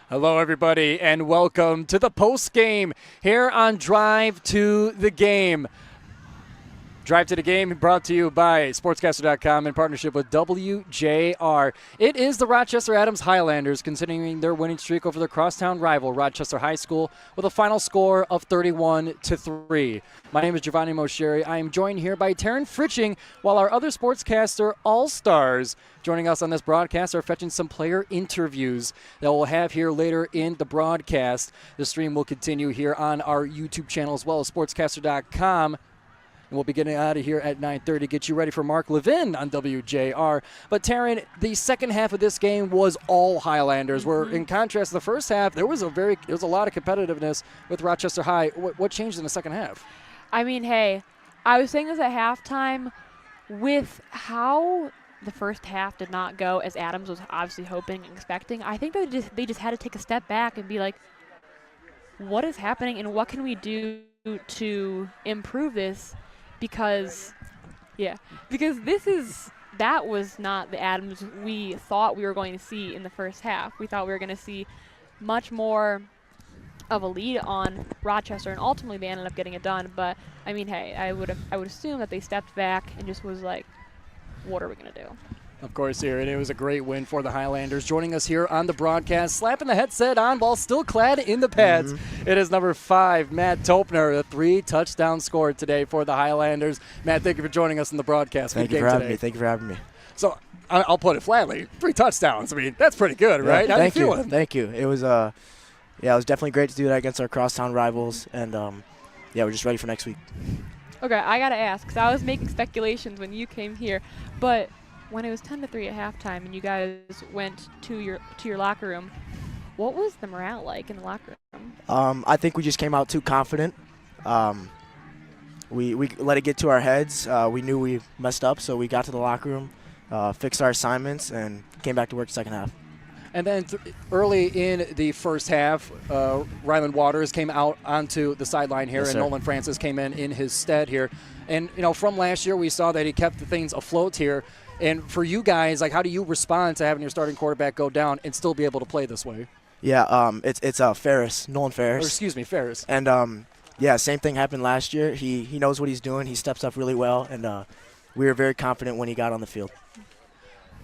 Hello, everybody, and welcome to the post game here on Drive to the Game. Drive to the Game brought to you by SportsCaster.com in partnership with WJR. It is the Rochester Adams Highlanders continuing their winning streak over their crosstown rival, Rochester High School, with a final score of 31-3. My name is Giovanni Moceri. I am joined here by Taryn Fritzsching, while our other SportsCaster All-Stars joining us on this broadcast are fetching some player interviews that we'll have here later in the broadcast. The stream will continue here on our YouTube channel as well as SportsCaster.com. And we'll be getting out of here at 9:30, get you ready for Mark Levin on WJR. But, Taryn, the second half of this game was all Highlanders, where in contrast to the first half, there was a lot of competitiveness with Rochester High. What changed in the second half? I mean, hey, I was saying this at halftime, with how the first half did not go as Adams was obviously hoping and expecting. I think they just had to take a step back and be like, what is happening and what can we do to improve this? Because that was not the Adams we thought we were going to see in the first half. We thought we were going to see much more of a lead on Rochester, and ultimately they ended up getting it done. But I mean, hey, I would assume that they stepped back and just was like, what are we going to do? Of course, here, and it was a great win for the Highlanders. Joining us here on the broadcast, slapping the headset on while still clad in the pads, It is number 5, Matt Topner, a 3-touchdown score today for the Highlanders. Matt, thank you for joining us in the broadcast. Thank you for having me. So, I'll put it flatly, 3 touchdowns. I mean, that's pretty good, right? How Thank you feeling? Thank you. It was, it was definitely great to do that against our crosstown rivals, and we're just ready for next week. Okay, I got to ask, because I was making speculations when you came here, but when it was 10-3 at halftime and you guys went to your locker room, what was the morale like in the locker room? I think we just came out too confident. We let it get to our heads. We knew we messed up, so we got to the locker room, fixed our assignments, and came back to work second half. And then early in the first half, Ryland Waters came out onto the sideline here, Yes, and sir. Nolan Francis came in his stead here. And, from last year, we saw that he kept the things afloat here. And for you guys, like, how do you respond to having your starting quarterback go down and still be able to play this way? Yeah, it's Ferris, Nolan Ferris. Or excuse me, Ferris. And, same thing happened last year. He knows what he's doing. He steps up really well, and we were very confident when he got on the field.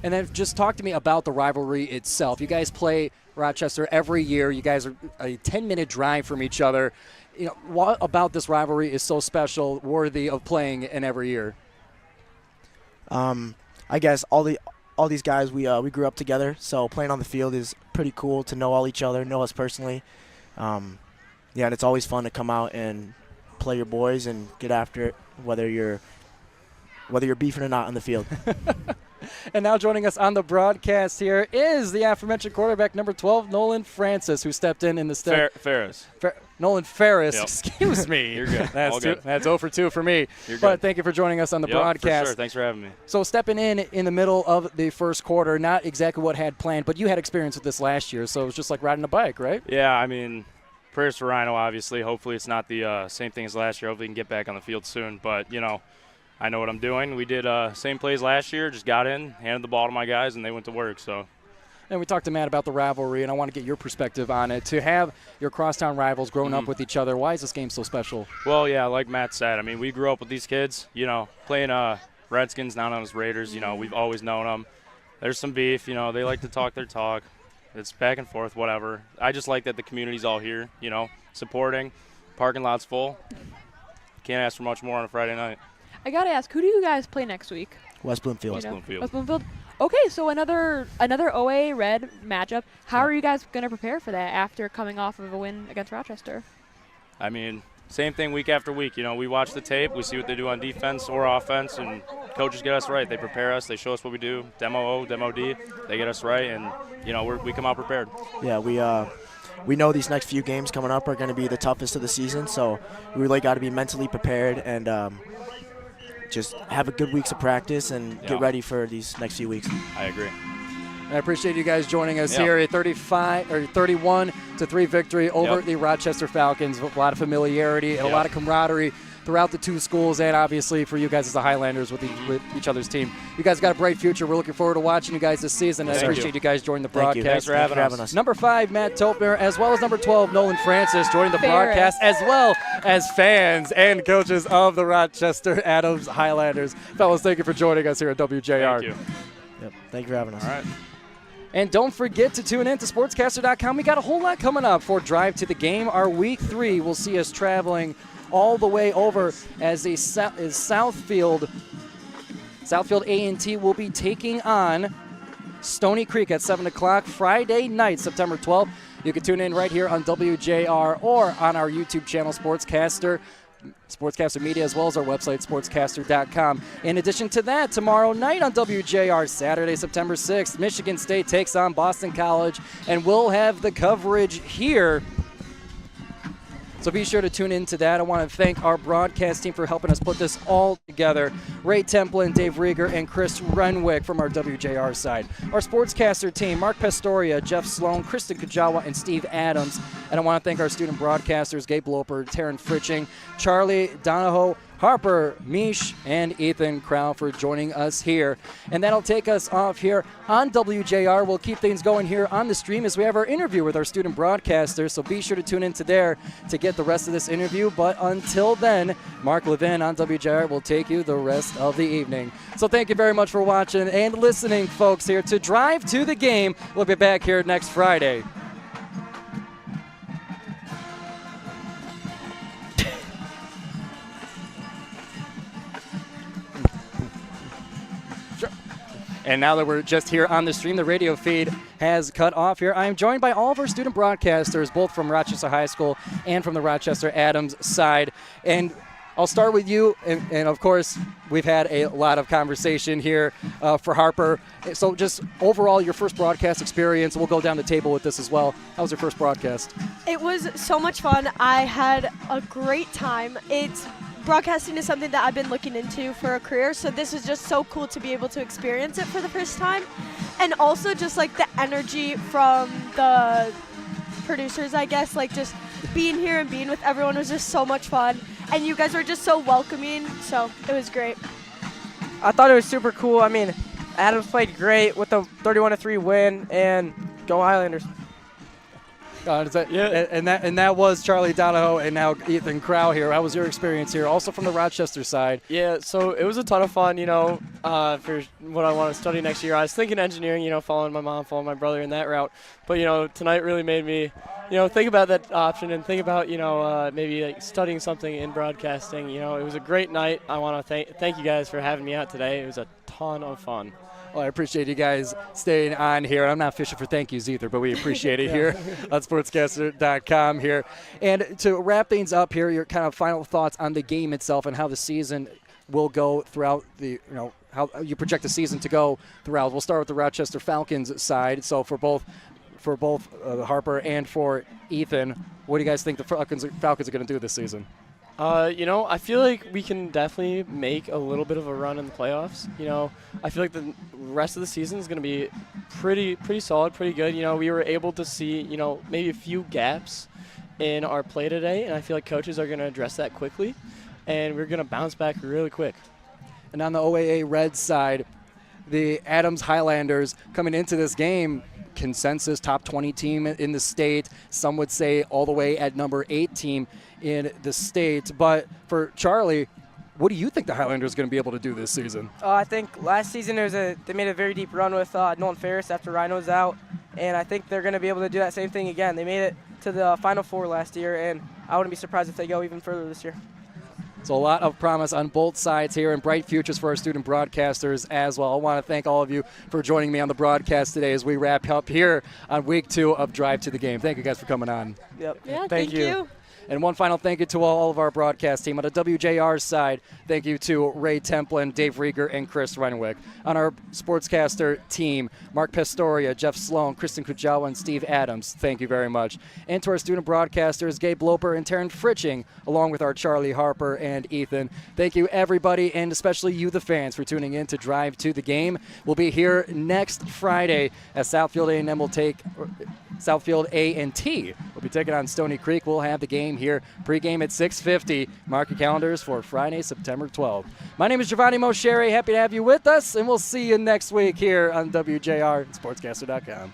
And then just talk to me about the rivalry itself. You guys play Rochester every year. You guys are a 10-minute drive from each other. What about this rivalry is so special, worthy of playing in every year? I guess all these guys we grew up together, so playing on the field is pretty cool to know all each other, know us personally. And it's always fun to come out and play your boys and get after it, whether you're beefing or not on the field. And now joining us on the broadcast here is the aforementioned quarterback, number 12, Nolan Francis, who stepped in the stead. Ferris. Nolan Ferris. Yep. Excuse me. You're good. That's All good. That's 0 for 2 for me. You're But good. thank you for joining us on the Yep, broadcast. For sure. Thanks for having me. So stepping in the middle of the first quarter, not exactly what had planned, but you had experience with this last year, so it was just like riding a bike, right? Yeah, I mean, prayers for Rhino, obviously. Hopefully it's not the same thing as last year. Hopefully we can get back on the field soon. But, I know what I'm doing. We did same plays last year, just got in, handed the ball to my guys, and they went to work. So. And we talked to Matt about the rivalry, and I want to get your perspective on it. To have your crosstown rivals grown up with each other, why is this game so special? Well, yeah, like Matt said, I mean, we grew up with these kids, playing Redskins, now known as Raiders. We've always known them. There's some beef, they like to talk their talk. It's back and forth, whatever. I just like that the community's all here, supporting. Parking lot's full. Can't ask for much more on a Friday night. I got to ask, who do you guys play next week? West Bloomfield. West Bloomfield. Okay, so another OA Red matchup. How are you guys going to prepare for that after coming off of a win against Rochester? I mean, same thing week after week. We watch the tape, we see what they do on defense or offense, and coaches get us right. They prepare us, they show us what we do, demo O, demo D. They get us right, and we come out prepared. Yeah, we know these next few games coming up are going to be the toughest of the season, so we really got to be mentally prepared and just have a good weeks of practice and get ready for these next few weeks. I agree. I appreciate you guys joining us here. A 31-3 victory over the Rochester Falcons with a lot of familiarity and a lot of camaraderie throughout the two schools, and obviously for you guys as the Highlanders with each other's team. You guys got a bright future. We're looking forward to watching you guys this season. I appreciate you guys joining the broadcast. Thanks for having us. Number 5, Matt Topner, as well as number 12, Nolan Francis, joining the broadcast, as well as fans and coaches of the Rochester Adams Highlanders. Fellas, thank you for joining us here at WJR. Thank you. Yep. Thank you for having us. All right. And don't forget to tune in to SportsCaster.com. We got a whole lot coming up for Drive to the Game. Our Week 3 will see us traveling all the way over as Southfield A&T will be taking on Stony Creek at 7 o'clock Friday night, September 12th. You can tune in right here on WJR or on our YouTube channel, SportsCaster Media, as well as our website, SportsCaster.com. In addition to that, tomorrow night on WJR, Saturday, September 6th, Michigan State takes on Boston College, and we'll have the coverage here. So be sure to tune into that. I want to thank our broadcast team for helping us put this all together. Ray Templin, Dave Rieger, and Chris Renwick from our WJR side. Our sportscaster team, Mark Pastoria, Jeff Sloan, Kristen Kujawa, and Steve Adams. And I want to thank our student broadcasters, Gabe Loper, Taryn Fritzsching, Charlie Donohe, Harper Miesch, and Ethan Crowe for joining us here. And that'll take us off here on WJR. We'll keep things going here on the stream as we have our interview with our student broadcasters, so be sure to tune into there to get the rest of this interview. But until then, Mark Levin on WJR will take you the rest of the evening. So thank you very much for watching and listening, folks, here to Drive to the Game. We'll be back here next Friday. And now that we're just here on the stream, the radio feed has cut off here. I am joined by all of our student broadcasters, both from Rochester High School and from the Rochester Adams side. And I'll start with you. And of course, we've had a lot of conversation here for Harper. So just overall, your first broadcast experience, we'll go down the table with this as well. How was your first broadcast? It was so much fun. I had a great time. Broadcasting is something that I've been looking into for a career, so this is just so cool to be able to experience it for the first time. And also just like the energy from the producers, I guess, like just being here and being with everyone was just so much fun. And you guys were just so welcoming, so it was great. I thought it was super cool. I mean, Adams played great with the 31-3 win, and go Highlanders. And that was Charlie Donohe and now Ethan Crowe here. How was your experience here, also from the Rochester side? Yeah, so it was a ton of fun, for what I want to study next year. I was thinking engineering, following my mom, following my brother in that route. But, tonight really made me, think about that option and think about, maybe like studying something in broadcasting. It was a great night. I want to thank you guys for having me out today. It was a ton of fun. Well, I appreciate you guys staying on here. I'm not fishing for thank yous either, but we appreciate it here on SportsCaster.com here. And to wrap things up here, your kind of final thoughts on the game itself and how the season will go throughout the, how you project the season to go throughout. We'll start with the Rochester Falcons side. So for both Harper and for Ethan, what do you guys think the Falcons are going to do this season? I feel like we can definitely make a little bit of a run in the playoffs. I feel like the rest of the season is going to be pretty solid, pretty good. We were able to see, maybe a few gaps in our play today, and I feel like coaches are going to address that quickly, and we're going to bounce back really quick. And on the OAA Reds side, the Adams Highlanders coming into this game, consensus top 20 team in the state. Some would say all the way at number 8 team in the state. But for Charlie, what do you think the Highlanders are going to be able to do this season? I think last season they made a very deep run with Nolan Ferris after Rhino was out, and I think they're going to be able to do that same thing again. They made it to the Final Four last year, and I wouldn't be surprised if they go even further this year. So a lot of promise on both sides here and bright futures for our student broadcasters as well. I want to thank all of you for joining me on the broadcast today as we wrap up here on week 2 of Drive to the Game. Thank you guys for coming on. Yep. Yeah, thank you. And one final thank you to all of our broadcast team. On the WJR side, thank you to Ray Templin, Dave Rieger, and Chris Renwick. On our sportscaster team, Mark Pastoria, Jeff Sloan, Kristen Kujawa, and Steve Adams, thank you very much. And to our student broadcasters, Gabe Loper and Taryn Fritzsching, along with our Charlie, Harper, and Ethan. Thank you, everybody, and especially you, the fans, for tuning in to Drive to the Game. We'll be here next Friday as Southfield A&M will take Southfield A&T will be taking on Stony Creek. We'll have the game here pregame at 6:50. Mark your calendars for Friday, September 12th. My name is Giovanni Moceri. Happy to have you with us, and we'll see you next week here on WJR and SportsCaster.com.